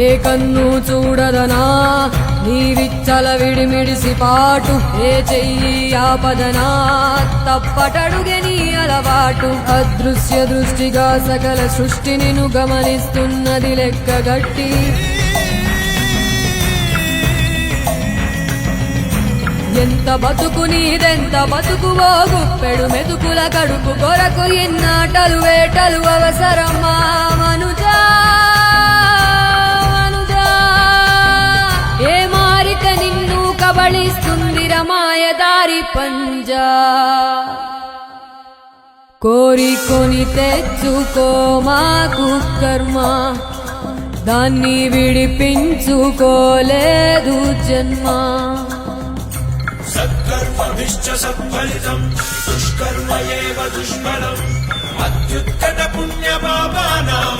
ఏ కన్ను చూడదనా నీ విచ్చల విడిమిడిసి పాటు, ఏ చెయ్యి ఆపదనా తప్పటడుగే నీ అలవాటు. అదృశ్య దృష్టిగా సకల సృష్టిని ను గమనిస్తున్నది లెక్కగట్టి, ఎంత బతుకు నీదెంత బతుకువో గుప్పెడు మెతుకుల కడుపు కొరకు ఎన్నాటలు వేటలు అవసరమా మనుజా మనుజా. ఏ మారిక నిన్ను కబళిస్తుంది రమాయదారి పంజా. కోరికొని తెచ్చుకో మాకు కర్మ, దాన్ని విడిపించుకోలేదు జన్మ. సత్కర్మభిశ్చ సత్ఫలితం దుష్కర్మ ఏవ దుష్ఫలం. అత్యుత్కట పుణ్య పాపానాం